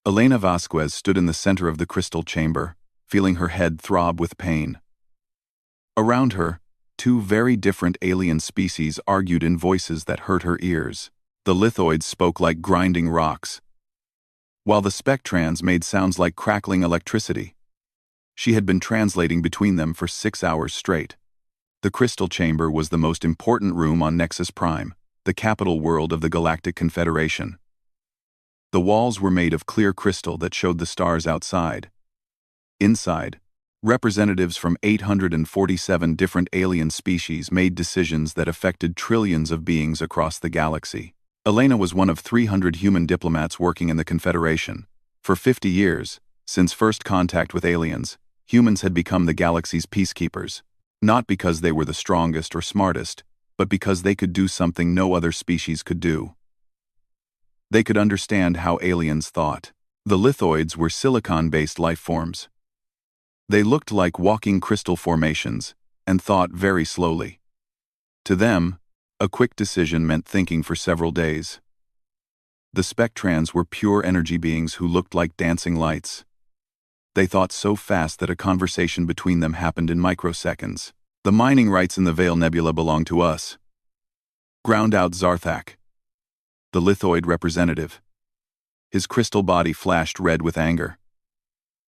Elena Vasquez stood in the center of the crystal chamber, feeling her head throb with pain. Around her, two very different alien species argued in voices that hurt her ears. The lithoids spoke like grinding rocks, while the spectrans made sounds like crackling electricity. She had been translating between them for 6 hours straight. The crystal chamber was the most important room on Nexus Prime, the capital world of the Galactic Confederation. The walls were made of clear crystal that showed the stars outside. Inside, representatives from 847 different alien species made decisions that affected trillions of beings across the galaxy. Elena was one of 300 human diplomats working in the Confederation. For 50 years, since first contact with aliens, humans had become the galaxy's peacekeepers, not because they were the strongest or smartest, but because they could do something no other species could do. They could understand how aliens thought. The lithoids were silicon-based life forms. They looked like walking crystal formations and thought very slowly. To them, a quick decision meant thinking for several days. The spectrans were pure energy beings who looked like dancing lights. They thought so fast that a conversation between them happened in microseconds. The mining rights in the Veil Nebula belong to us. Ground out Zarthak, the lithoid representative. His crystal body flashed red with anger.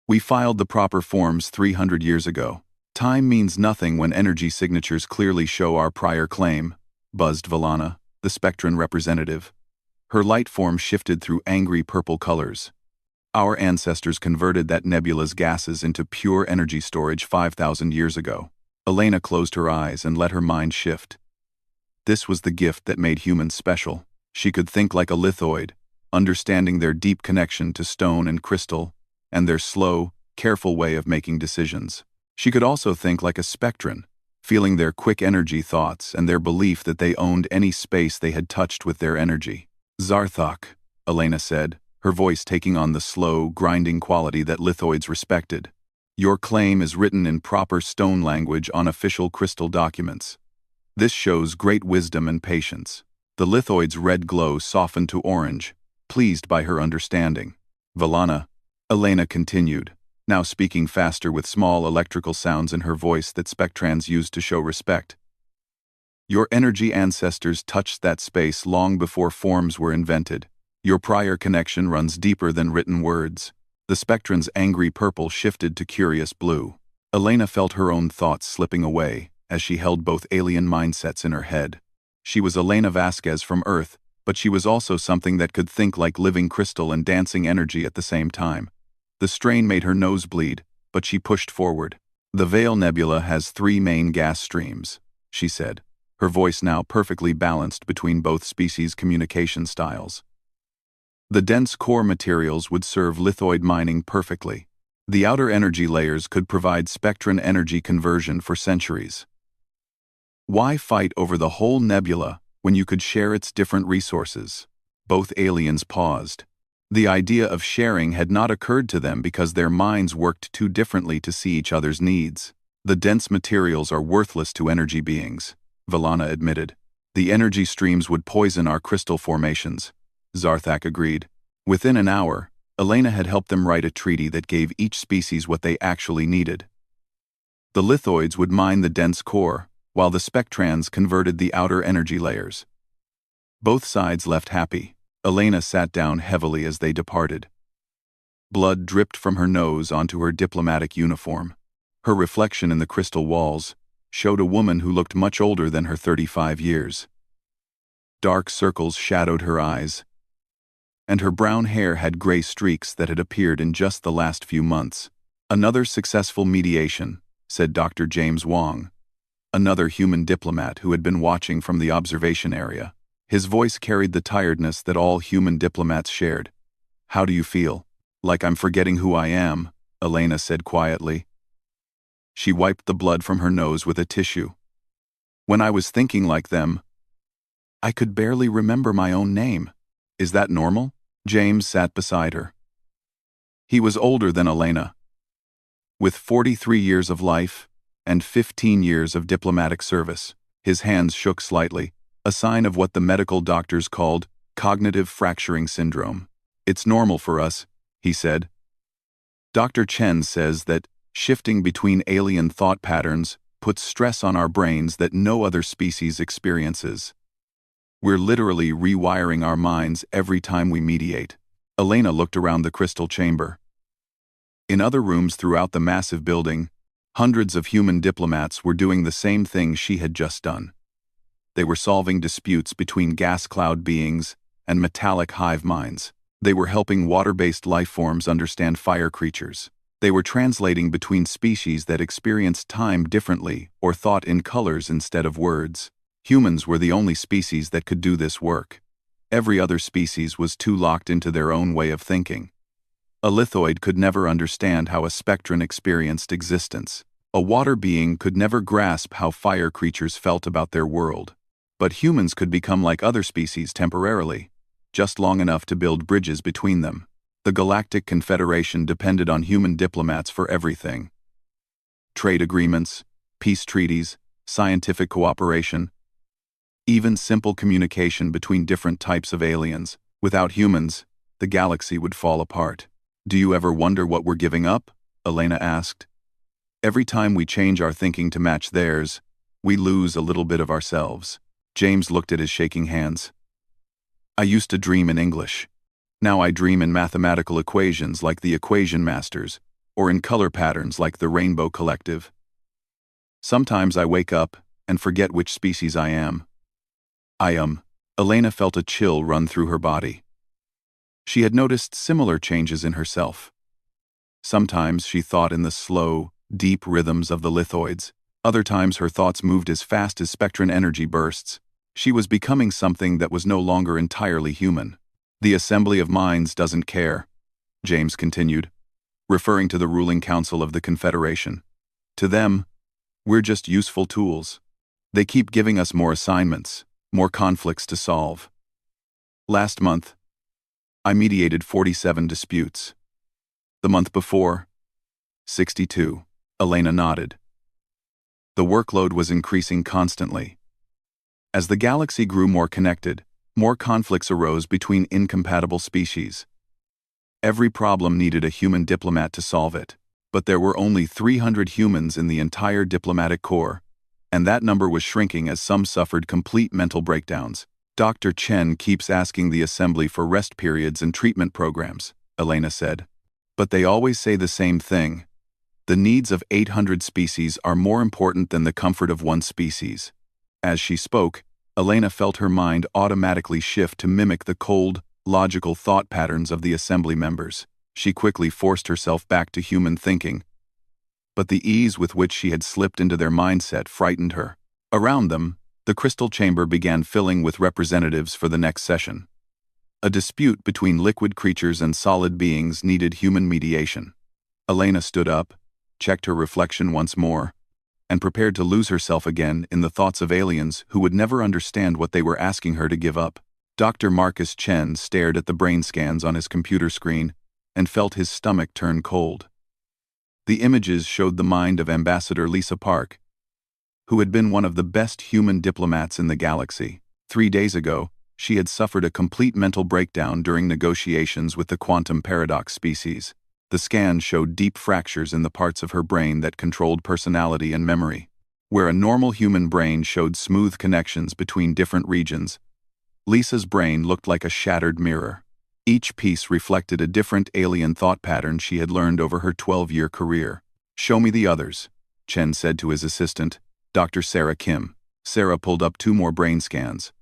We filed the proper forms 300 years ago. Time means nothing when energy signatures clearly show our prior claim, buzzed Valana, the Spectran representative. Her light form shifted through angry purple colors. Our ancestors converted that nebula's gases into pure energy storage 5,000 years ago. Elena closed her eyes and let her mind shift. This was the gift that made humans special. She could think like a lithoid, understanding their deep connection to stone and crystal, and their slow, careful way of making decisions. She could also think like a spectran, feeling their quick energy thoughts and their belief that they owned any space they had touched with their energy. Zarthak, Elena said, her voice taking on the slow, grinding quality that lithoids respected. Your claim is written in proper stone language on official crystal documents. This shows great wisdom and patience. The lithoid's red glow softened to orange, pleased by her understanding. Valana, Elena continued, now speaking faster with small electrical sounds in her voice that spectrans used to show respect. Your energy ancestors touched that space long before forms were invented. Your prior connection runs deeper than written words. The spectran's angry purple shifted to curious blue. Elena felt her own thoughts slipping away as she held both alien mindsets in her head. She was Elena Vasquez from Earth, but she was also something that could think like living crystal and dancing energy at the same time. The strain made her nose bleed, but she pushed forward. The Veil Nebula has 3 main gas streams, she said, her voice now perfectly balanced between both species' communication styles. The dense core materials would serve lithoid mining perfectly. The outer energy layers could provide spectran energy conversion for centuries. Why fight over the whole nebula when you could share its different resources? Both aliens paused. The idea of sharing had not occurred to them because their minds worked too differently to see each other's needs. The dense materials are worthless to energy beings, Valana admitted. The energy streams would poison our crystal formations, Zarthak agreed. Within an hour, Elena had helped them write a treaty that gave each species what they actually needed. The lithoids would mine the dense core, while the spectrans converted the outer energy layers. Both sides left happy. Elena sat down heavily as they departed. Blood dripped from her nose onto her diplomatic uniform. Her reflection in the crystal walls showed a woman who looked much older than her 35 years. Dark circles shadowed her eyes, and her brown hair had gray streaks that had appeared in just the last few months. Another successful mediation, said Dr. James Wong, another human diplomat who had been watching from the observation area. His voice carried the tiredness that all human diplomats shared. How do you feel? Like I'm forgetting who I am, Elena said quietly. She wiped the blood from her nose with a tissue. When I was thinking like them, I could barely remember my own name. Is that normal? James sat beside her. He was older than Elena, with 43 years of life and 15 years of diplomatic service. His hands shook slightly, a sign of what the medical doctors called cognitive fracturing syndrome. It's normal for us, he said. Dr. Chen says that shifting between alien thought patterns puts stress on our brains that no other species experiences. We're literally rewiring our minds every time we mediate. Elena looked around the crystal chamber. In other rooms throughout the massive building, hundreds of human diplomats were doing the same thing she had just done. They were solving disputes between gas cloud beings and metallic hive minds. They were helping water-based life forms understand fire creatures. They were translating between species that experienced time differently or thought in colors instead of words. Humans were the only species that could do this work. Every other species was too locked into their own way of thinking. A lithoid could never understand how a spectron experienced existence. A water being could never grasp how fire creatures felt about their world. But humans could become like other species temporarily, just long enough to build bridges between them. The Galactic Confederation depended on human diplomats for everything. Trade agreements, peace treaties, scientific cooperation, even simple communication between different types of aliens. Without humans, the galaxy would fall apart. Do you ever wonder what we're giving up? Elena asked. Every time we change our thinking to match theirs, we lose a little bit of ourselves. James looked at his shaking hands. I used to dream in English. Now I dream in mathematical equations like the Equation Masters, or in color patterns like the Rainbow Collective. Sometimes I wake up and forget which species I am. Elena felt a chill run through her body. She had noticed similar changes in herself. Sometimes she thought in the slow, deep rhythms of the lithoids. Other times her thoughts moved as fast as spectron energy bursts. She was becoming something that was no longer entirely human. The Assembly of Minds doesn't care, James continued, referring to the ruling council of the Confederation. To them, we're just useful tools. They keep giving us more assignments, more conflicts to solve. Last month, I mediated 47 disputes. The month before, 62. Elena nodded. The workload was increasing constantly. As the galaxy grew more connected, more conflicts arose between incompatible species. Every problem needed a human diplomat to solve it, but there were only 300 humans in the entire diplomatic corps, and that number was shrinking as some suffered complete mental breakdowns. Dr. Chen keeps asking the Assembly for rest periods and treatment programs, Elena said. But they always say the same thing. The needs of 800 species are more important than the comfort of one species. As she spoke, Elena felt her mind automatically shift to mimic the cold, logical thought patterns of the Assembly members. She quickly forced herself back to human thinking. But the ease with which she had slipped into their mindset frightened her. Around them, the crystal chamber began filling with representatives for the next session. A dispute between liquid creatures and solid beings needed human mediation. Elena stood up, checked her reflection once more, and prepared to lose herself again in the thoughts of aliens who would never understand what they were asking her to give up. Dr. Marcus Chen stared at the brain scans on his computer screen and felt his stomach turn cold. The images showed the mind of Ambassador Lisa Park, who had been one of the best human diplomats in the galaxy. 3 days ago, she had suffered a complete mental breakdown during negotiations with the quantum paradox species. The scan showed deep fractures in the parts of her brain that controlled personality and memory. Where a normal human brain showed smooth connections between different regions, Lisa's brain looked like a shattered mirror. Each piece reflected a different alien thought pattern she had learned over her 12-year career. "Show me the others," Chen said to his assistant, Dr. Sarah Kim. Sarah pulled up 2 more brain scans.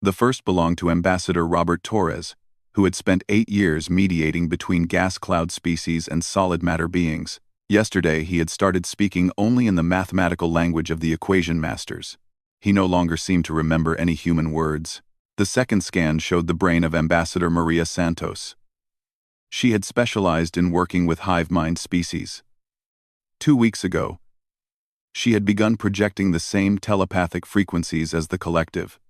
The first belonged to Ambassador Robert Torres, who had spent 8 years mediating between gas cloud species and solid matter beings. Yesterday, he had started speaking only in the mathematical language of the Equation Masters. He no longer seemed to remember any human words. The second scan showed the brain of Ambassador Maria Santos. She had specialized in working with hive mind species. 2 weeks ago, she had begun projecting the same telepathic frequencies as the collective.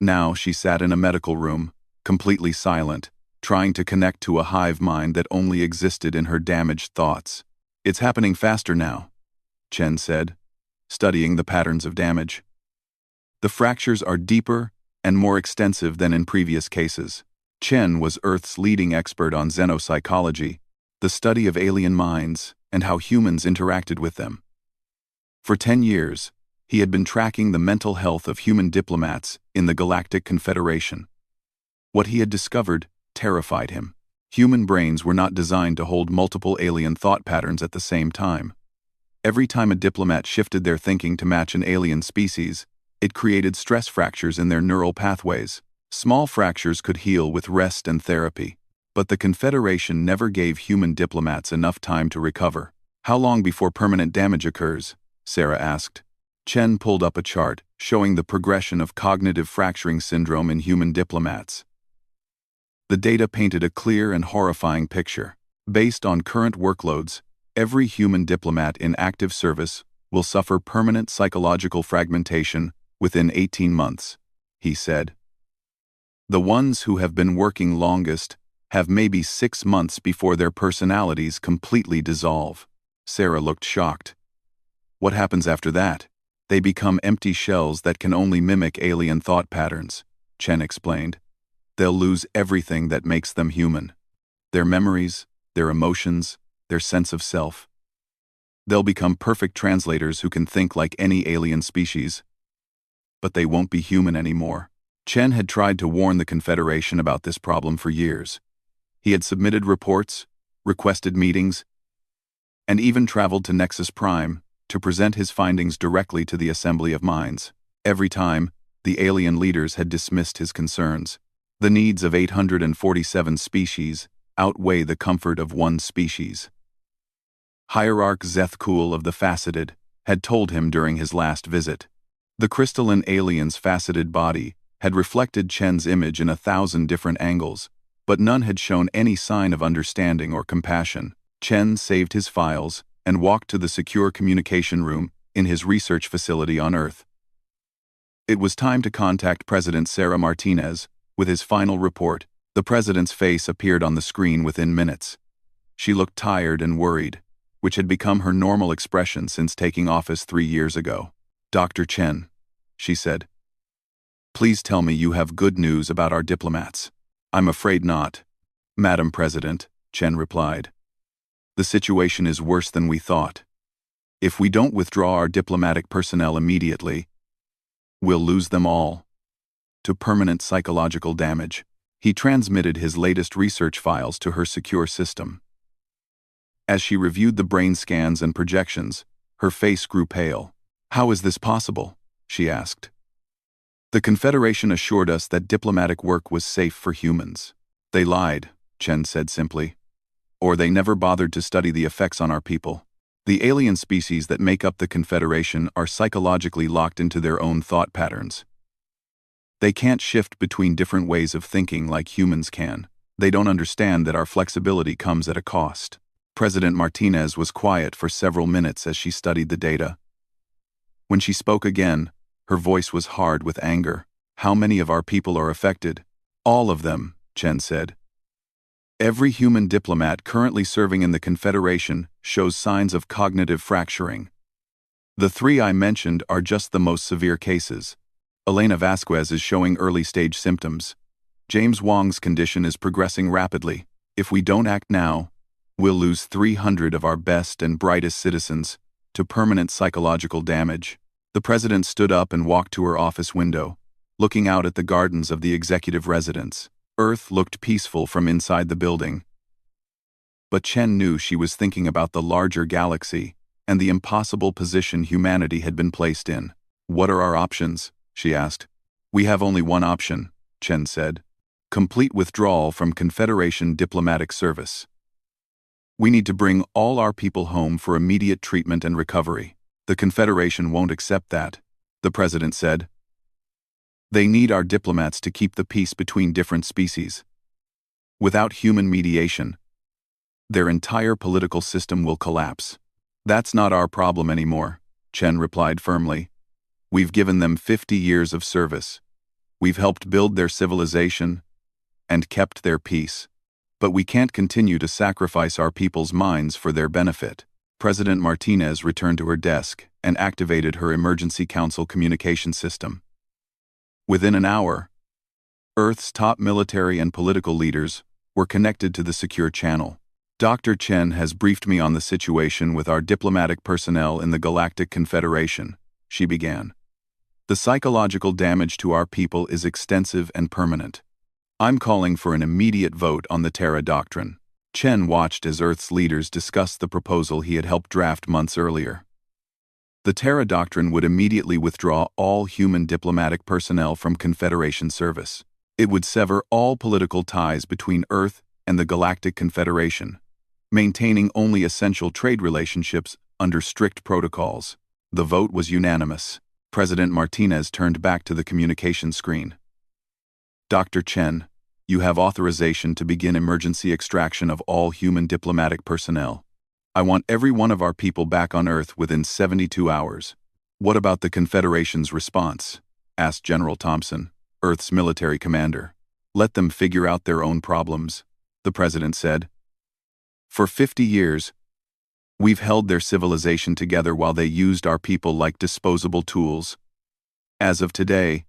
Now she sat in a medical room, completely silent, trying to connect to a hive mind that only existed in her damaged thoughts. "It's happening faster now," Chen said, studying the patterns of damage. "The fractures are deeper and more extensive than in previous cases." Chen was Earth's leading expert on xenopsychology, the study of alien minds and how humans interacted with them. For 10 years, he had been tracking the mental health of human diplomats in the Galactic Confederation. What he had discovered terrified him. Human brains were not designed to hold multiple alien thought patterns at the same time. Every time a diplomat shifted their thinking to match an alien species, it created stress fractures in their neural pathways. Small fractures could heal with rest and therapy, but the Confederation never gave human diplomats enough time to recover. How long before permanent damage occurs? Sarah asked. Chen pulled up a chart showing the progression of cognitive fracturing syndrome in human diplomats. The data painted a clear and horrifying picture. Based on current workloads, every human diplomat in active service will suffer permanent psychological fragmentation within 18 months, he said. The ones who have been working longest have maybe 6 months before their personalities completely dissolve. Sarah looked shocked. What happens after that? They become empty shells that can only mimic alien thought patterns, Chen explained. They'll lose everything that makes them human. Their memories, their emotions, their sense of self. They'll become perfect translators who can think like any alien species. But they won't be human anymore. Chen had tried to warn the Confederation about this problem for years. He had submitted reports, requested meetings, and even traveled to Nexus Prime to present his findings directly to the Assembly of Minds. Every time, the alien leaders had dismissed his concerns. The needs of 847 species outweigh the comfort of one species. Hierarch Zethkul of the Faceted had told him during his last visit. The crystalline alien's faceted body had reflected Chen's image in 1,000 different angles, but none had shown any sign of understanding or compassion. Chen saved his files and walked to the secure communication room in his research facility on Earth. It was time to contact President Sarah Martinez with his final report. The president's face appeared on the screen within minutes. She looked tired and worried, which had become her normal expression since taking office 3 years ago. Dr. Chen, she said, please tell me you have good news about our diplomats. I'm afraid not, Madam President, Chen replied. The situation is worse than we thought. If we don't withdraw our diplomatic personnel immediately, we'll lose them all to permanent psychological damage. He transmitted his latest research files to her secure system. As she reviewed the brain scans and projections, her face grew pale. How is this possible? She asked. The Confederation assured us that diplomatic work was safe for humans. They lied, Chen said simply. Or they never bothered to study the effects on our people. The alien species that make up the Confederation are psychologically locked into their own thought patterns. They can't shift between different ways of thinking like humans can. They don't understand that our flexibility comes at a cost. President Martinez was quiet for several minutes as she studied the data. When she spoke again, her voice was hard with anger. How many of our people are affected? All of them, Chen said. Every human diplomat currently serving in the Confederation shows signs of cognitive fracturing. The 3 I mentioned are just the most severe cases. Elena Vasquez is showing early-stage symptoms. James Wong's condition is progressing rapidly. If we don't act now, we'll lose 300 of our best and brightest citizens to permanent psychological damage. The president stood up and walked to her office window, looking out at the gardens of the executive residence. Earth looked peaceful from inside the building. But Chen knew she was thinking about the larger galaxy and the impossible position humanity had been placed in. What are our options? She asked. We have only one option, Chen said. Complete withdrawal from Confederation diplomatic service. We need to bring all our people home for immediate treatment and recovery. The Confederation won't accept that, the president said. They need our diplomats to keep the peace between different species. Without human mediation, their entire political system will collapse. That's not our problem anymore, Chen replied firmly. We've given them 50 years of service. We've helped build their civilization and kept their peace. But we can't continue to sacrifice our people's minds for their benefit. President Martinez returned to her desk and activated her emergency council communication system. Within an hour, Earth's top military and political leaders were connected to the secure channel. Dr. Chen has briefed me on the situation with our diplomatic personnel in the Galactic Confederation, she began. The psychological damage to our people is extensive and permanent. I'm calling for an immediate vote on the Terra Doctrine. Chen watched as Earth's leaders discussed the proposal he had helped draft months earlier. The Terra Doctrine would immediately withdraw all human diplomatic personnel from Confederation service. It would sever all political ties between Earth and the Galactic Confederation, maintaining only essential trade relationships under strict protocols. The vote was unanimous. President Martinez turned back to the communication screen. Dr. Chen, you have authorization to begin emergency extraction of all human diplomatic personnel. I want every one of our people back on Earth within 72 hours. What about the Confederation's response? Asked General Thompson, Earth's military commander. Let them figure out their own problems, the president said. For 50 years, we've held their civilization together while they used our people like disposable tools. As of today,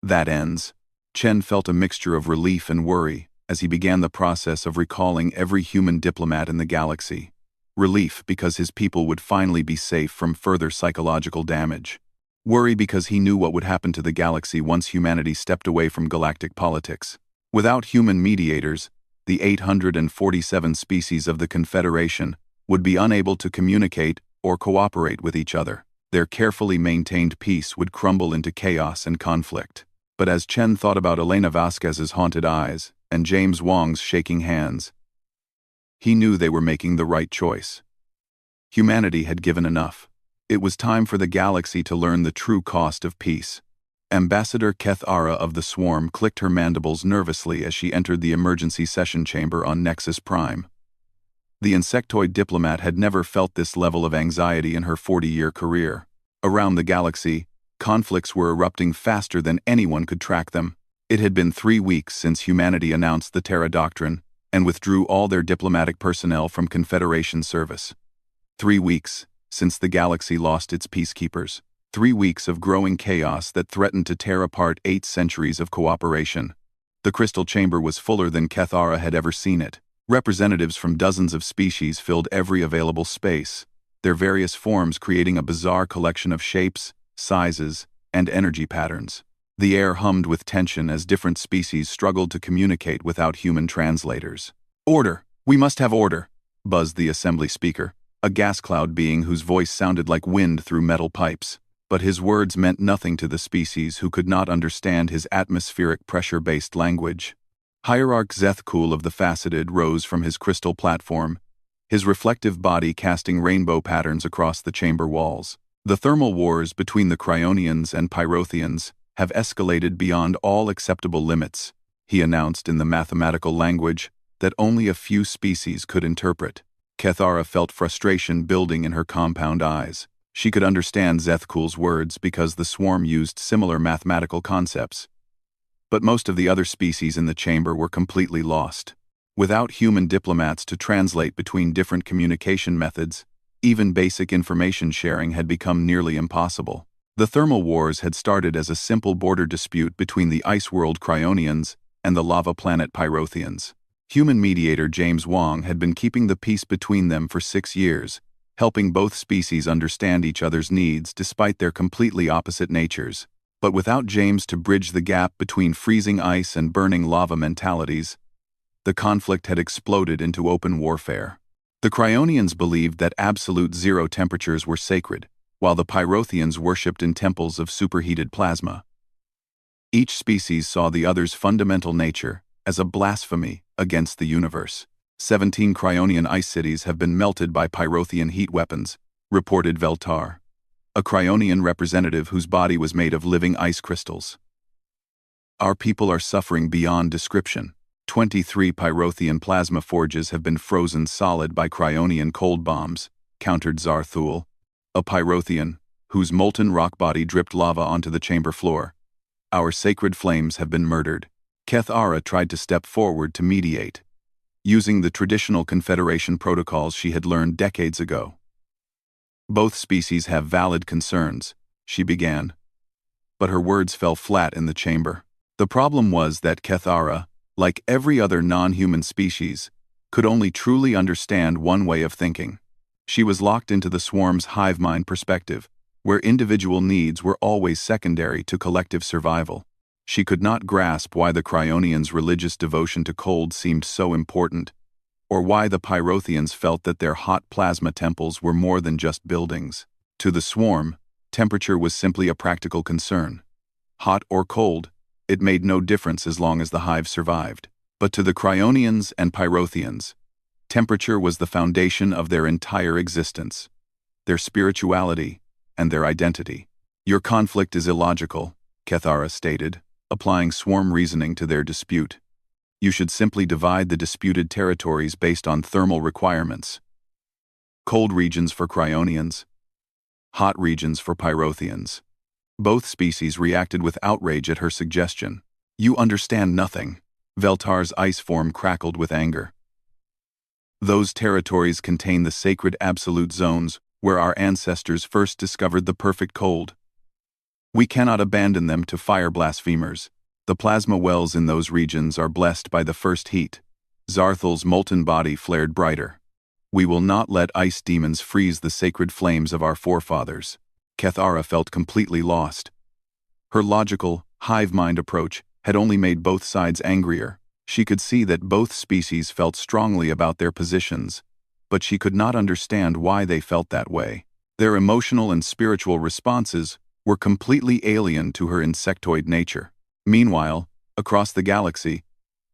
that ends. Chen felt a mixture of relief and worry as he began the process of recalling every human diplomat in the galaxy. Relief because his people would finally be safe from further psychological damage. Worry because he knew what would happen to the galaxy once humanity stepped away from galactic politics. Without human mediators, the 847 species of the Confederation would be unable to communicate or cooperate with each other. Their carefully maintained peace would crumble into chaos and conflict. But as Chen thought about Elena Vasquez's haunted eyes and James Wong's shaking hands, he knew they were making the right choice. Humanity had given enough. It was time for the galaxy to learn the true cost of peace. Ambassador Kethara of the Swarm clicked her mandibles nervously as she entered the emergency session chamber on Nexus Prime. The insectoid diplomat had never felt this level of anxiety in her 40-year career. Around the galaxy, conflicts were erupting faster than anyone could track them. It had been 3 weeks since humanity announced the Terra Doctrine and withdrew all their diplomatic personnel from Confederation service. 3 weeks since the galaxy lost its peacekeepers. 3 weeks of growing chaos that threatened to tear apart 8 centuries of cooperation. The crystal chamber was fuller than Kethara had ever seen it. Representatives from dozens of species filled every available space, their various forms creating a bizarre collection of shapes, sizes, and energy patterns. The air hummed with tension as different species struggled to communicate without human translators. "Order! We must have order!" buzzed the assembly speaker, a gas cloud being whose voice sounded like wind through metal pipes. But his words meant nothing to the species who could not understand his atmospheric pressure-based language. Hierarch Zethkul of the Faceted rose from his crystal platform, his reflective body casting rainbow patterns across the chamber walls. The thermal wars between the Cryonians and Pyrotheans have escalated beyond all acceptable limits, he announced in the mathematical language that only a few species could interpret. Kethara felt frustration building in her compound eyes. She could understand Zethkul's words because the swarm used similar mathematical concepts. But most of the other species in the chamber were completely lost. Without human diplomats to translate between different communication methods, even basic information sharing had become nearly impossible. The thermal wars had started as a simple border dispute between the ice world Cryonians and the lava planet Pyrotheans. Human mediator James Wong had been keeping the peace between them for 6 years, helping both species understand each other's needs despite their completely opposite natures. But without James to bridge the gap between freezing ice and burning lava mentalities, the conflict had exploded into open warfare. The Cryonians believed that absolute zero temperatures were sacred, while the Pyrotheans worshipped in temples of superheated plasma. Each species saw the other's fundamental nature as a blasphemy against the universe. 17 Cryonian ice cities have been melted by Pyrothean heat weapons, reported Veltar, a Cryonian representative whose body was made of living ice crystals. Our people are suffering beyond description. 23 Pyrothean plasma forges have been frozen solid by Cryonian cold bombs, countered Zarthul, a Pyrothean, whose molten rock body dripped lava onto the chamber floor. Our sacred flames have been murdered. Kethara tried to step forward to mediate, using the traditional Confederation protocols she had learned decades ago. Both species have valid concerns, she began, but her words fell flat in the chamber. The problem was that Kethara, like every other non-human species, could only truly understand one way of thinking. She was locked into the swarm's hive mind perspective, where individual needs were always secondary to collective survival. She could not grasp why the Cryonians' religious devotion to cold seemed so important, or why the Pyrothians felt that their hot plasma temples were more than just buildings. To the swarm, temperature was simply a practical concern. Hot or cold, it made no difference as long as the hive survived. But to the Cryonians and Pyrothians, temperature was the foundation of their entire existence, their spirituality, and their identity. Your conflict is illogical, Kethara stated, applying swarm reasoning to their dispute. You should simply divide the disputed territories based on thermal requirements. Cold regions for Cryonians, hot regions for Pyrothians. Both species reacted with outrage at her suggestion. You understand nothing. Veltar's ice form crackled with anger. Those territories contain the sacred absolute zones where our ancestors first discovered the perfect cold. We cannot abandon them to fire blasphemers. The plasma wells in those regions are blessed by the first heat. Zarthal's molten body flared brighter. We will not let ice demons freeze the sacred flames of our forefathers. Kethara felt completely lost. Her logical, hive mind approach had only made both sides angrier. She could see that both species felt strongly about their positions, but she could not understand why they felt that way. Their emotional and spiritual responses were completely alien to her insectoid nature. Meanwhile, across the galaxy,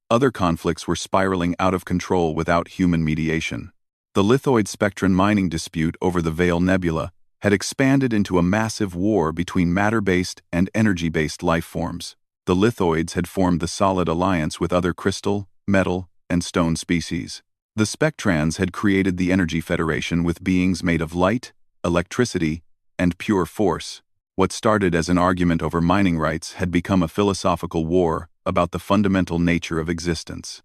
other conflicts were spiraling out of control without human mediation. The lithoid spectron mining dispute over the Veil Nebula had expanded into a massive war between matter-based and energy-based life forms. The lithoids had formed the Solid Alliance with other crystal, metal, and stone species. The Spectrans had created the Energy Federation with beings made of light, electricity, and pure force. What started as an argument over mining rights had become a philosophical war about the fundamental nature of existence.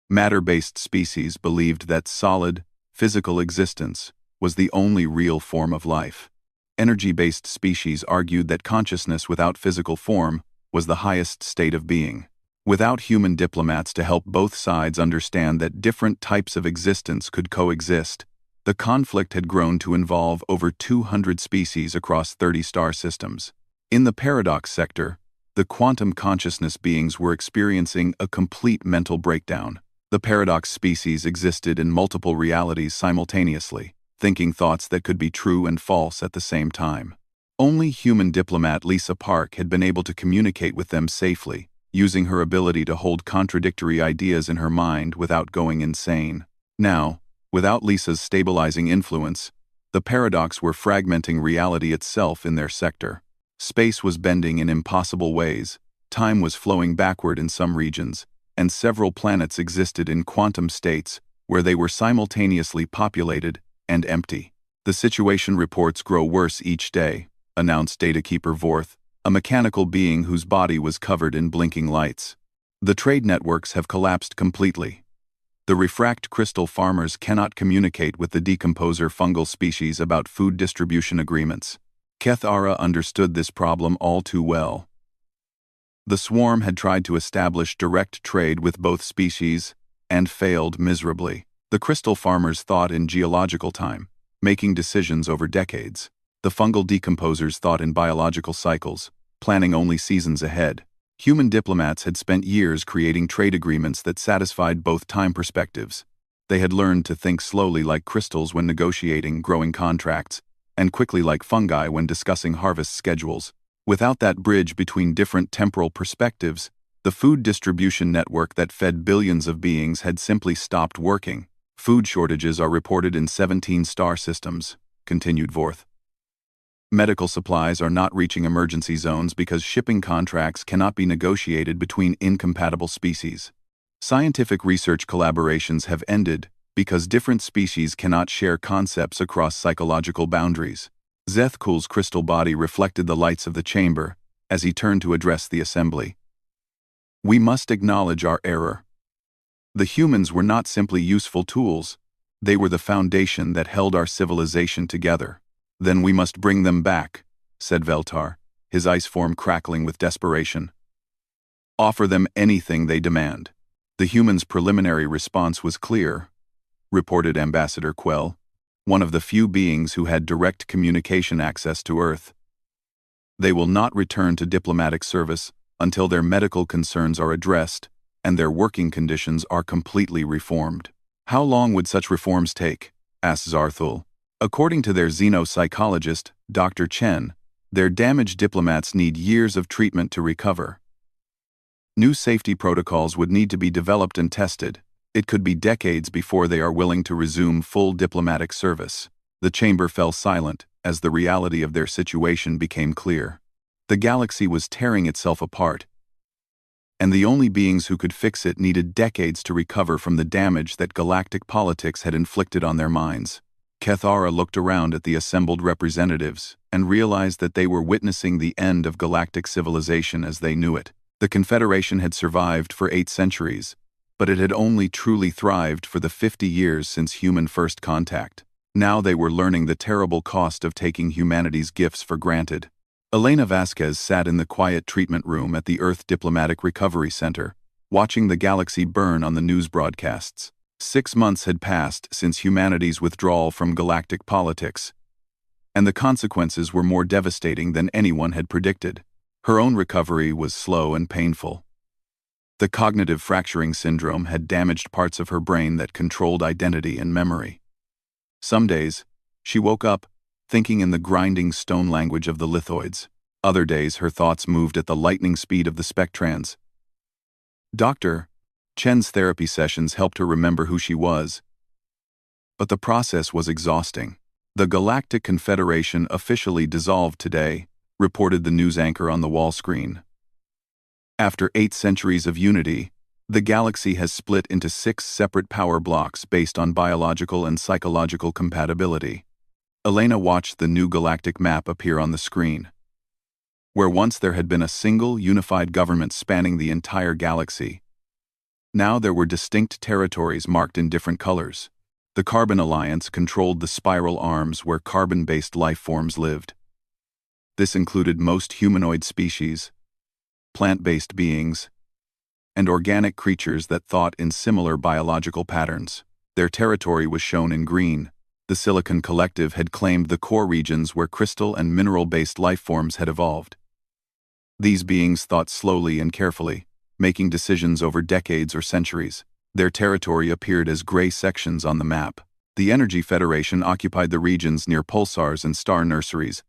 Matter-based species believed that solid, physical existence was the only real form of life. Energy-based species argued that consciousness without physical form was the highest state of being. Without human diplomats to help both sides understand that different types of existence could coexist, the conflict had grown to involve over 200 species across 30 star systems. In the paradox sector, the quantum consciousness beings were experiencing a complete mental breakdown. The paradox species existed in multiple realities simultaneously, thinking thoughts that could be true and false at the same time. Only human diplomat Lisa Park had been able to communicate with them safely, using her ability to hold contradictory ideas in her mind without going insane. Now, without Lisa's stabilizing influence, the paradox were fragmenting reality itself in their sector. Space was bending in impossible ways, time was flowing backward in some regions, and several planets existed in quantum states where they were simultaneously populated and empty. The situation reports grow worse each day, announced Datakeeper Vorth, a mechanical being whose body was covered in blinking lights. The trade networks have collapsed completely. The refract crystal farmers cannot communicate with the decomposer fungal species about food distribution agreements. Kethara understood this problem all too well. The swarm had tried to establish direct trade with both species and failed miserably. The crystal farmers thought in geological time, making decisions over decades. The fungal decomposers thought in biological cycles, planning only seasons ahead. Human diplomats had spent years creating trade agreements that satisfied both time perspectives. They had learned to think slowly like crystals when negotiating growing contracts, and quickly like fungi when discussing harvest schedules. Without that bridge between different temporal perspectives, the food distribution network that fed billions of beings had simply stopped working. Food shortages are reported in 17 star systems, continued Vorth. Medical supplies are not reaching emergency zones because shipping contracts cannot be negotiated between incompatible species. Scientific research collaborations have ended because different species cannot share concepts across psychological boundaries. Zethkul's crystal body reflected the lights of the chamber as he turned to address the assembly. We must acknowledge our error. The humans were not simply useful tools, they were the foundation that held our civilization together. Then we must bring them back, said Veltar, his ice form crackling with desperation. Offer them anything they demand. The humans' preliminary response was clear, reported Ambassador Quell, one of the few beings who had direct communication access to Earth. They will not return to diplomatic service until their medical concerns are addressed and their working conditions are completely reformed. How long would such reforms take? Asked Zarthul. According to their xenopsychologist, Dr. Chen, their damaged diplomats need years of treatment to recover. New safety protocols would need to be developed and tested. It could be decades before they are willing to resume full diplomatic service. The chamber fell silent as the reality of their situation became clear. The galaxy was tearing itself apart, and the only beings who could fix it needed decades to recover from the damage that galactic politics had inflicted on their minds. Kethara looked around at the assembled representatives and realized that they were witnessing the end of galactic civilization as they knew it. The Confederation had survived for 8 centuries, but it had only truly thrived for the 50 years since human first contact. Now they were learning the terrible cost of taking humanity's gifts for granted. Elena Vasquez sat in the quiet treatment room at the Earth Diplomatic Recovery Center, watching the galaxy burn on the news broadcasts. 6 months had passed since humanity's withdrawal from galactic politics, and the consequences were more devastating than anyone had predicted. Her own recovery was slow and painful. The cognitive fracturing syndrome had damaged parts of her brain that controlled identity and memory. Some days, she woke up, thinking in the grinding stone language of the lithoids. Other days, her thoughts moved at the lightning speed of the spectrans. Dr. Chen's therapy sessions helped her remember who she was, but the process was exhausting. The Galactic Confederation officially dissolved today, reported the news anchor on the wall screen. After 8 centuries of unity, the galaxy has split into 6 separate power blocks based on biological and psychological compatibility. Elena watched the new galactic map appear on the screen. Where once there had been a single, unified government spanning the entire galaxy, now there were distinct territories marked in different colors. The Carbon Alliance controlled the spiral arms where carbon-based life forms lived. This included most humanoid species, plant-based beings, and organic creatures that thought in similar biological patterns. Their territory was shown in green. The Silicon Collective had claimed the core regions where crystal and mineral-based life forms had evolved. These beings thought slowly and carefully, making decisions over decades or centuries. Their territory appeared as gray sections on the map. The Energy Federation occupied the regions near pulsars and star nurseries,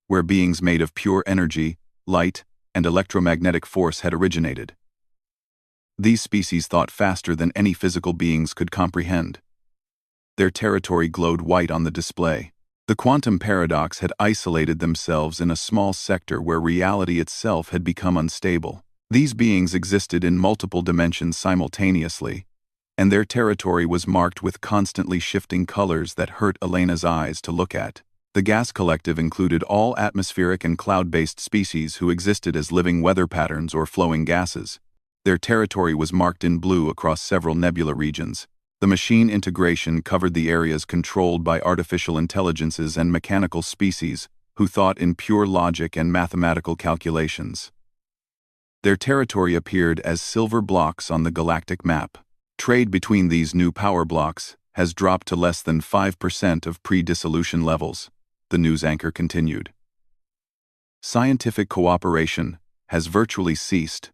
where beings made of pure energy, light, and electromagnetic force had originated. These species thought faster than any physical beings could comprehend. Their territory glowed white on the display. The quantum paradox had isolated themselves in a small sector where reality itself had become unstable. These beings existed in multiple dimensions simultaneously, and their territory was marked with constantly shifting colors that hurt Elena's eyes to look at. The gas collective included all atmospheric and cloud-based species who existed as living weather patterns or flowing gases. Their territory was marked in blue across several nebula regions. The machine integration covered the areas controlled by artificial intelligences and mechanical species who thought in pure logic and mathematical calculations. Their territory appeared as silver blocks on the galactic map. Trade between these new power blocks has dropped to less than 5% of pre-dissolution levels, the news anchor continued. Scientific cooperation has virtually ceased,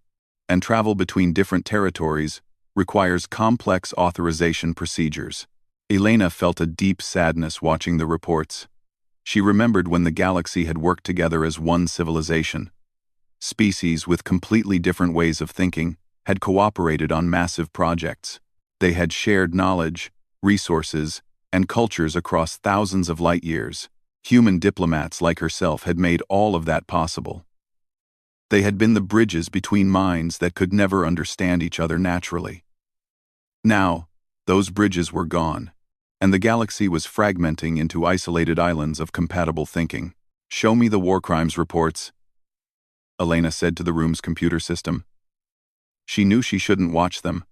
and travel between different territories requires complex authorization procedures. Elena felt a deep sadness watching the reports. She remembered when the galaxy had worked together as one civilization. Species with completely different ways of thinking had cooperated on massive projects. They had shared knowledge, resources, and cultures across thousands of light years. Human diplomats like herself had made all of that possible. They had been the bridges between minds that could never understand each other naturally. Now, those bridges were gone, and the galaxy was fragmenting into isolated islands of compatible thinking. "Show me the war crimes reports," Elena said to the room's computer system. She knew she shouldn't watch them,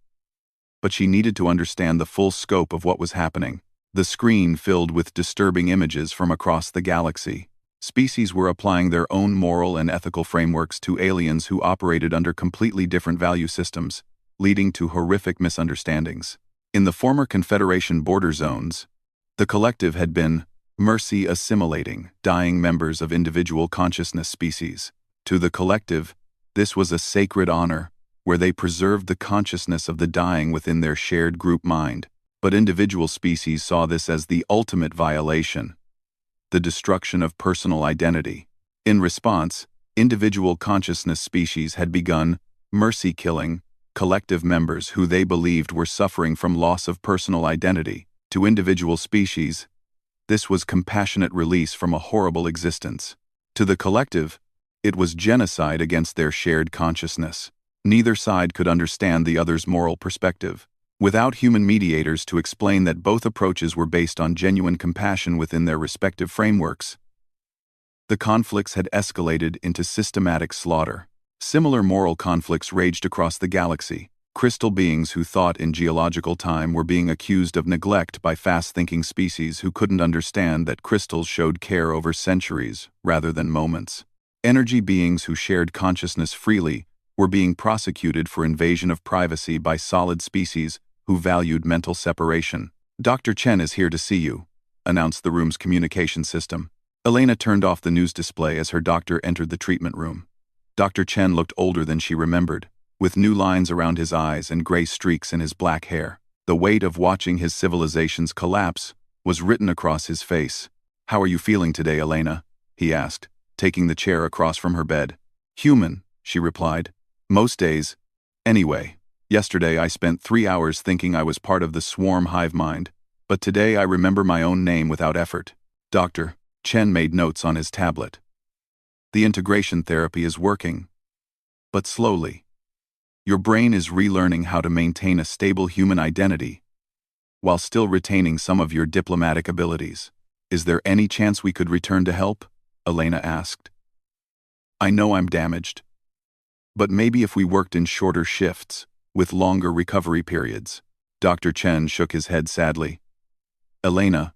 but she needed to understand the full scope of what was happening. The screen filled with disturbing images from across the galaxy. Species were applying their own moral and ethical frameworks to aliens who operated under completely different value systems, leading to horrific misunderstandings. In the former Confederation border zones, the collective had been mercy assimilating dying members of individual consciousness species. To the collective, this was a sacred honor, where they preserved the consciousness of the dying within their shared group mind. But individual species saw this as the ultimate violation, the destruction of personal identity. In response, individual consciousness species had begun mercy-killing collective members who they believed were suffering from loss of personal identity. To individual species, this was compassionate release from a horrible existence. To the collective, it was genocide against their shared consciousness. Neither side could understand the other's moral perspective. Without human mediators to explain that both approaches were based on genuine compassion within their respective frameworks, the conflicts had escalated into systematic slaughter. Similar moral conflicts raged across the galaxy. Crystal beings who thought in geological time were being accused of neglect by fast-thinking species who couldn't understand that crystals showed care over centuries rather than moments. Energy beings who shared consciousness freely were being prosecuted for invasion of privacy by solid species who valued mental separation. "Dr. Chen is here to see you," announced the room's communication system. Elena turned off the news display as her doctor entered the treatment room. Dr. Chen looked older than she remembered, with new lines around his eyes and gray streaks in his black hair. The weight of watching his civilization's collapse was written across his face. "How are you feeling today, Elena?" he asked, taking the chair across from her bed. "Human," she replied. "Most days. Anyway. Yesterday I spent 3 hours thinking I was part of the swarm hive mind, but today I remember my own name without effort." Dr. Chen made notes on his tablet. "The integration therapy is working, but slowly. Your brain is relearning how to maintain a stable human identity, while still retaining some of your diplomatic abilities. Is there any chance we could return to help?" Elena asked. "I know I'm damaged, but maybe if we worked in shorter shifts, with longer recovery periods." Dr. Chen shook his head sadly. "Elena,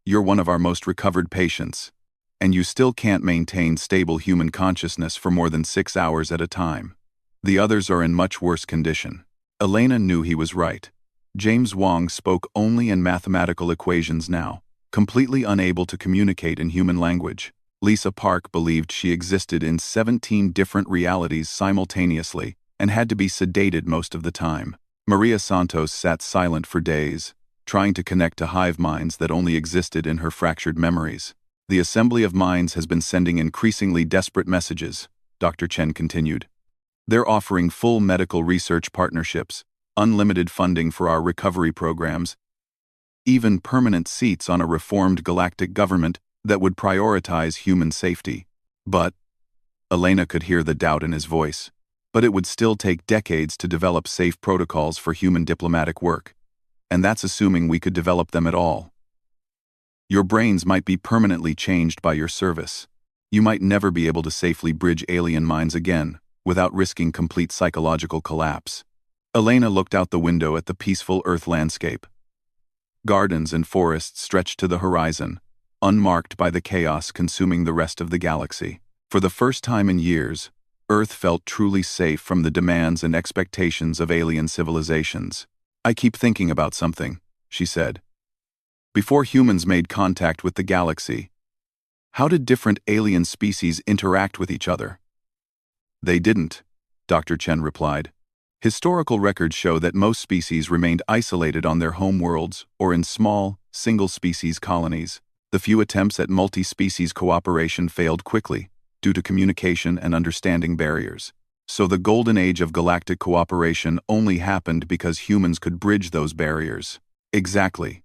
you're one of our most recovered patients, and you still can't maintain stable human consciousness for more than 6 hours at a time. The others are in much worse condition." Elena knew he was right. James Wong spoke only in mathematical equations now, completely unable to communicate in human language. Lisa Park believed she existed in 17 different realities simultaneously and had to be sedated most of the time. Maria Santos sat silent for days, trying to connect to hive minds that only existed in her fractured memories. "The assembly of minds has been sending increasingly desperate messages," Dr. Chen continued. "They're offering full medical research partnerships, unlimited funding for our recovery programs, even permanent seats on a reformed galactic government that would prioritize human safety. But," Elena could hear the doubt in his voice, "but it would still take decades to develop safe protocols for human diplomatic work. And that's assuming we could develop them at all. Your brains might be permanently changed by your service. You might never be able to safely bridge alien minds again, without risking complete psychological collapse." Elena looked out the window at the peaceful Earth landscape. Gardens and forests stretched to the horizon, unmarked by the chaos consuming the rest of the galaxy. For the first time in years, Earth felt truly safe from the demands and expectations of alien civilizations. "I keep thinking about something," she said. "Before humans made contact with the galaxy, how did different alien species interact with each other?" "They didn't," Dr. Chen replied. "Historical records show that most species remained isolated on their home worlds or in small, single-species colonies. The few attempts at multi-species cooperation failed quickly, due to communication and understanding barriers. So the golden age of galactic cooperation only happened because humans could bridge those barriers." Exactly.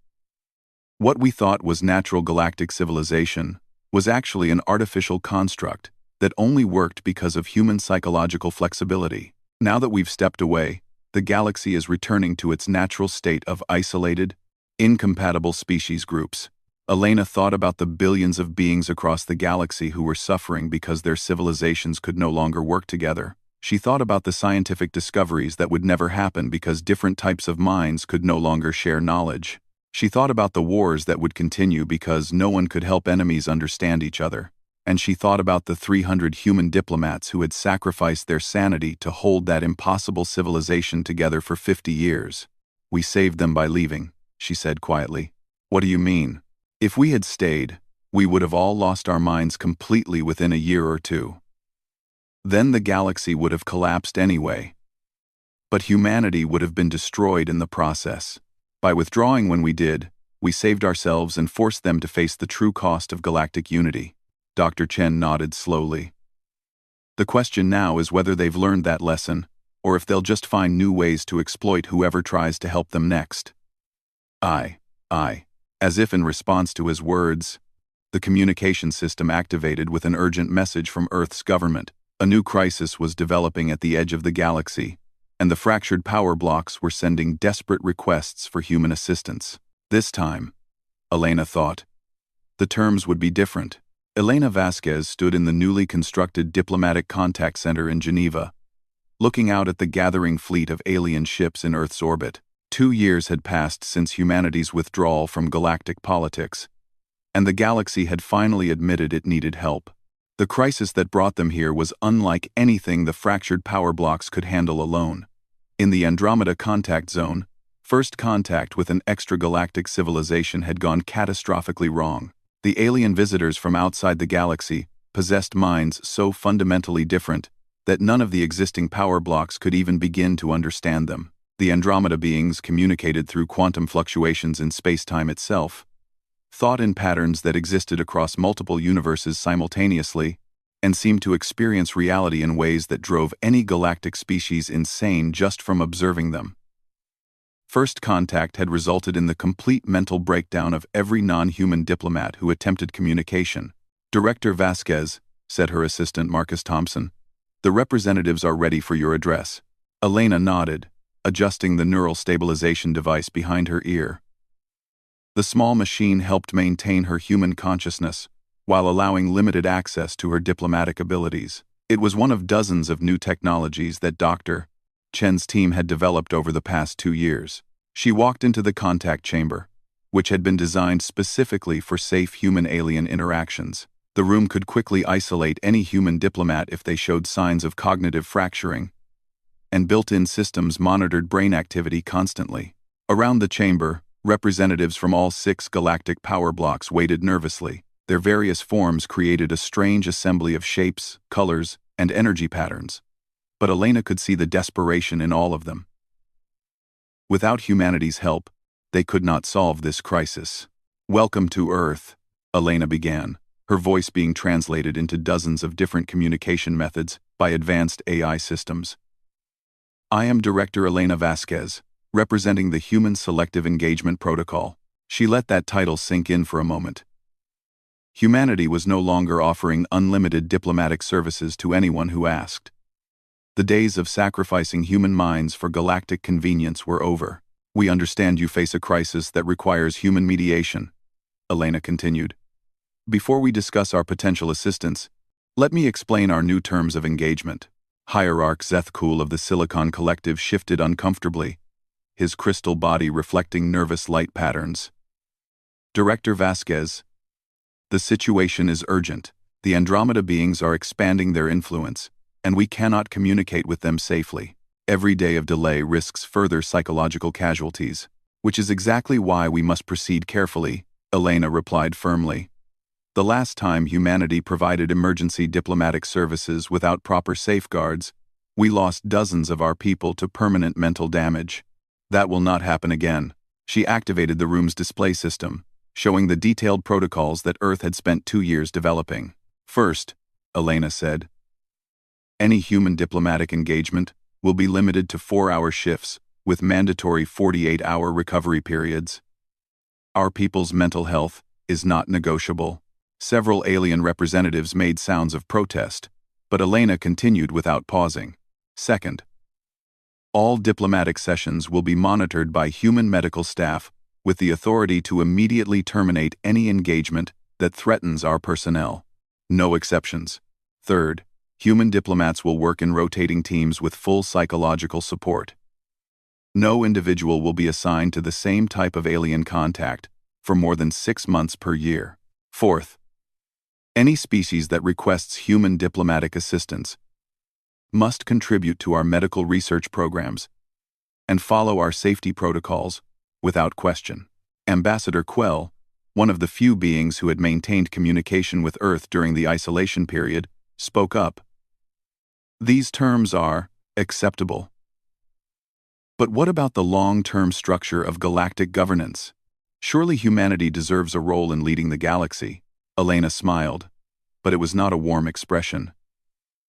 What we thought was natural galactic civilization was actually an artificial construct that only worked because of human psychological flexibility. Now that we've stepped away, the galaxy is returning to its natural state of isolated, incompatible species groups. Elena thought about the billions of beings across the galaxy who were suffering because their civilizations could no longer work together. She thought about the scientific discoveries that would never happen because different types of minds could no longer share knowledge. She thought about the wars that would continue because no one could help enemies understand each other. and she thought about the 300 human diplomats who had sacrificed their sanity to hold that impossible civilization together for 50 years. "We saved them by leaving," she said quietly. "What do you mean? If we had stayed, we would have all lost our minds completely within a year or two. Then the galaxy would have collapsed anyway. But humanity would have been destroyed in the process. By withdrawing when we did, we saved ourselves and forced them to face the true cost of galactic unity." Dr. Chen nodded slowly. "The question now is whether they've learned that lesson, or if they'll just find new ways to exploit whoever tries to help them next." I. As if in response to his words, the communication system activated with an urgent message from Earth's government. A new crisis was developing at the edge of the galaxy, and the fractured power blocks were sending desperate requests for human assistance. This time, Elena thought, the terms would be different. Elena Vasquez stood in the newly constructed diplomatic contact center in Geneva, looking out at the gathering fleet of alien ships in Earth's orbit. 2 years had passed since humanity's withdrawal from galactic politics, and the galaxy had finally admitted it needed help. The crisis that brought them here was unlike anything the fractured power blocks could handle alone. In the Andromeda contact zone, first contact with an extragalactic civilization had gone catastrophically wrong. The alien visitors from outside the galaxy possessed minds so fundamentally different that none of the existing power blocks could even begin to understand them. The Andromeda beings communicated through quantum fluctuations in space-time itself, thought in patterns that existed across multiple universes simultaneously, and seemed to experience reality in ways that drove any galactic species insane just from observing them. First contact had resulted in the complete mental breakdown of every non-human diplomat who attempted communication. "Director Vasquez," said her assistant Marcus Thompson, "the representatives are ready for your address." Elena nodded, adjusting the neural stabilization device behind her ear. The small machine helped maintain her human consciousness, while allowing limited access to her diplomatic abilities. It was one of dozens of new technologies that Dr. Chen's team had developed over the past 2 years. She walked into the contact chamber, which had been designed specifically for safe human-alien interactions. The room could quickly isolate any human diplomat if they showed signs of cognitive fracturing, and built-in systems monitored brain activity constantly. Around the chamber, representatives from all 6 galactic power blocks waited nervously. Their various forms created a strange assembly of shapes, colors, and energy patterns. But Elena could see the desperation in all of them. Without humanity's help, they could not solve this crisis. "Welcome to Earth," Elena began, her voice being translated into dozens of different communication methods by advanced AI systems. "I am Director Elena Vasquez, representing the Human Selective Engagement Protocol." She let that title sink in for a moment. Humanity was no longer offering unlimited diplomatic services to anyone who asked. The days of sacrificing human minds for galactic convenience were over. "We understand you face a crisis that requires human mediation," Elena continued. "Before we discuss our potential assistance, let me explain our new terms of engagement." Hierarch Zethkul of the Silicon Collective shifted uncomfortably, his crystal body reflecting nervous light patterns. "Director Vasquez, the situation is urgent. The Andromeda beings are expanding their influence, and we cannot communicate with them safely. Every day of delay risks further psychological casualties, which is exactly why we must proceed carefully," Elena replied firmly. "The last time humanity provided emergency diplomatic services without proper safeguards, we lost dozens of our people to permanent mental damage. That will not happen again." She activated the room's display system, showing the detailed protocols that Earth had spent 2 years developing. "First," Elena said, "any human diplomatic engagement will be limited to 4-hour shifts with mandatory 48-hour recovery periods. Our people's mental health is not negotiable." Several alien representatives made sounds of protest, but Elena continued without pausing. "Second, all diplomatic sessions will be monitored by human medical staff with the authority to immediately terminate any engagement that threatens our personnel. No exceptions. Third, human diplomats will work in rotating teams with full psychological support. No individual will be assigned to the same type of alien contact for more than 6 months per year. Fourth, Any species that requests human diplomatic assistance must contribute to our medical research programs and follow our safety protocols without question. Ambassador Quell, one of the few beings who had maintained communication with Earth during the isolation period, spoke up. These terms are acceptable. But what about the long-term structure of galactic governance? Surely humanity deserves a role in leading the galaxy. Elena smiled, but it was not a warm expression.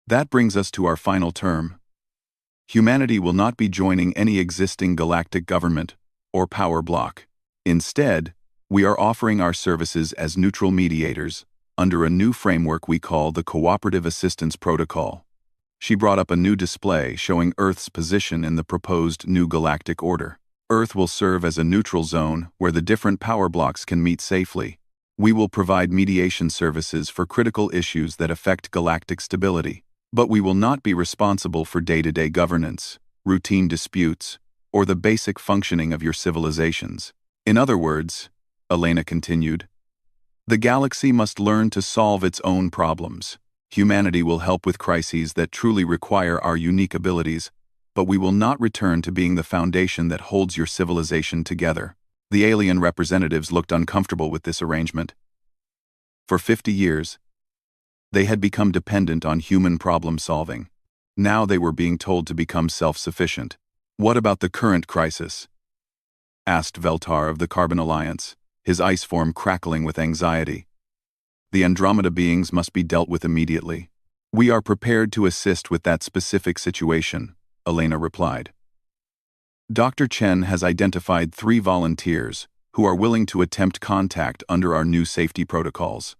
That brings us to our final term. Humanity will not be joining any existing galactic government or power block. Instead, we are offering our services as neutral mediators under a new framework we call the Cooperative Assistance Protocol. She brought up a new display showing Earth's position in the proposed new galactic order. Earth will serve as a neutral zone where the different power blocks can meet safely. We will provide mediation services for critical issues that affect galactic stability. But we will not be responsible for day-to-day governance, routine disputes, or the basic functioning of your civilizations. In other words, Elena continued, the galaxy must learn to solve its own problems. Humanity will help with crises that truly require our unique abilities, but we will not return to being the foundation that holds your civilization together. The alien representatives looked uncomfortable with this arrangement. For 50 years, they had become dependent on human problem-solving. Now they were being told to become self-sufficient. What about the current crisis? Asked Veltar of the Carbon Alliance, his ice form crackling with anxiety. The Andromeda beings must be dealt with immediately. We are prepared to assist with that specific situation, Elena replied. Dr. Chen has identified 3 volunteers who are willing to attempt contact under our new safety protocols.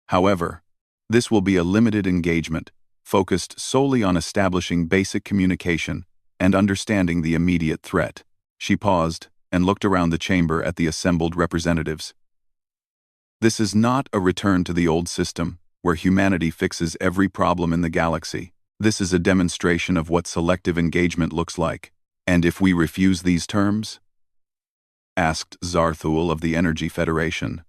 However, this will be a limited engagement, focused solely on establishing basic communication and understanding the immediate threat. She paused and looked around the chamber at the assembled representatives. This is not a return to the old system, where humanity fixes every problem in the galaxy. This is a demonstration of what selective engagement looks like. And if we refuse these terms? Asked Zarthul of the Energy Federation,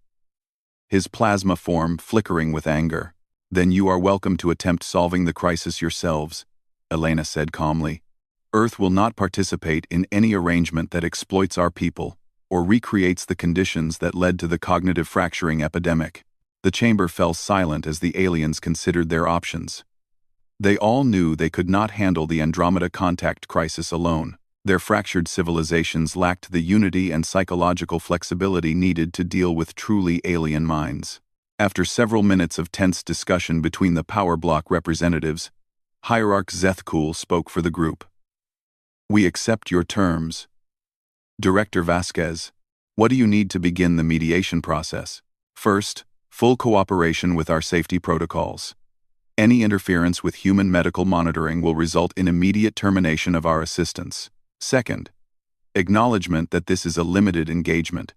his plasma form flickering with anger. Then you are welcome to attempt solving the crisis yourselves, Elena said calmly. Earth will not participate in any arrangement that exploits our people or recreates the conditions that led to the cognitive fracturing epidemic. The chamber fell silent as the aliens considered their options. They all knew they could not handle the Andromeda contact crisis alone. Their fractured civilizations lacked the unity and psychological flexibility needed to deal with truly alien minds. After several minutes of tense discussion between the power block representatives, Hierarch Zethkul spoke for the group. We accept your terms. Director Vasquez, what do you need to begin the mediation process? First, full cooperation with our safety protocols. Any interference with human medical monitoring will result in immediate termination of our assistance. Second, acknowledgement that this is a limited engagement,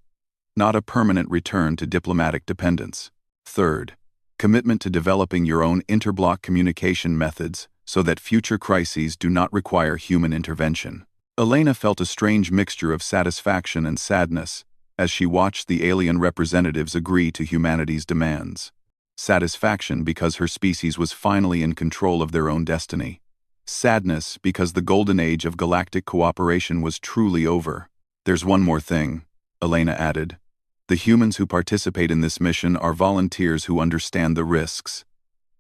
not a permanent return to diplomatic dependence. Third, commitment to developing your own interblock communication methods so that future crises do not require human intervention. Elena felt a strange mixture of satisfaction and sadness as she watched the alien representatives agree to humanity's demands. Satisfaction because her species was finally in control of their own destiny. Sadness because the golden age of galactic cooperation was truly over. There's one more thing, Elena added. The humans who participate in this mission are volunteers who understand the risks.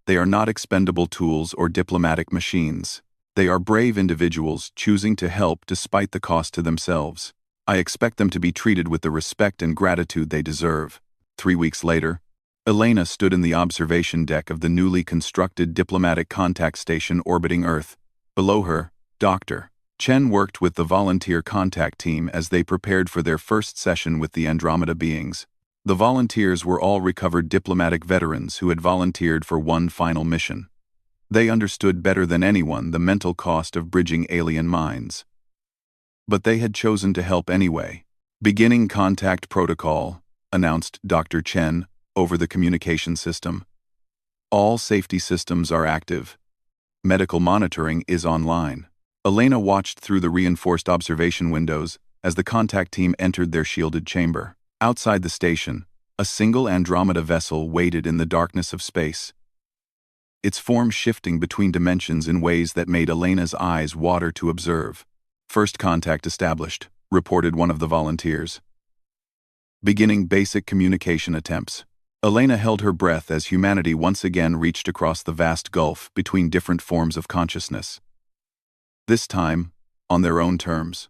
They are not expendable tools or diplomatic machines. They are brave individuals choosing to help despite the cost to themselves. I expect them to be treated with the respect and gratitude they deserve. 3 weeks later, Elena stood in the observation deck of the newly constructed diplomatic contact station orbiting Earth. Below her, Dr. Chen worked with the volunteer contact team as they prepared for their first session with the Andromeda beings. The volunteers were all recovered diplomatic veterans who had volunteered for one final mission. They understood better than anyone the mental cost of bridging alien minds. But they had chosen to help anyway. Beginning contact protocol, announced Dr. Chen over the communication system. All safety systems are active. Medical monitoring is online. Elena watched through the reinforced observation windows as the contact team entered their shielded chamber. Outside the station, A single Andromeda vessel waited in the darkness of space, its form shifting between dimensions in ways that made Elena's eyes water to observe. "First contact established," reported one of the volunteers. "Beginning basic communication attempts." Elena held her breath as humanity once again reached across the vast gulf between different forms of consciousness. This time, on their own terms.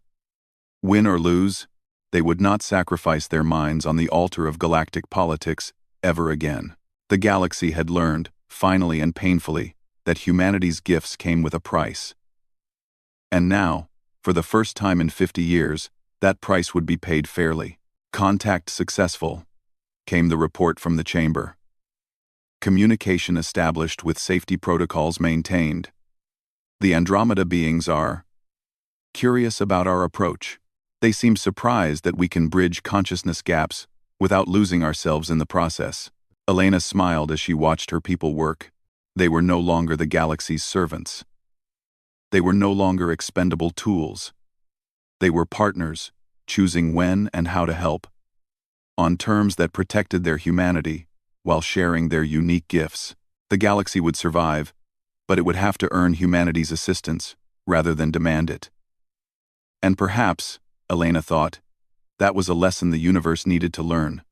Win or lose, they would not sacrifice their minds on the altar of galactic politics ever again. The galaxy had learned, finally and painfully, that humanity's gifts came with a price. And now, for the first time in 50 years, that price would be paid fairly. "Contact successful," came the report from the chamber. "Communication established with safety protocols maintained. The Andromeda beings are curious about our approach. They seem surprised that we can bridge consciousness gaps without losing ourselves in the process." Elena smiled as she watched her people work. They were no longer the galaxy's servants. They were no longer expendable tools. They were partners, choosing when and how to help, on terms that protected their humanity while sharing their unique gifts. The galaxy would survive, but it would have to earn humanity's assistance rather than demand it. And perhaps, Elena thought, that was a lesson the universe needed to learn.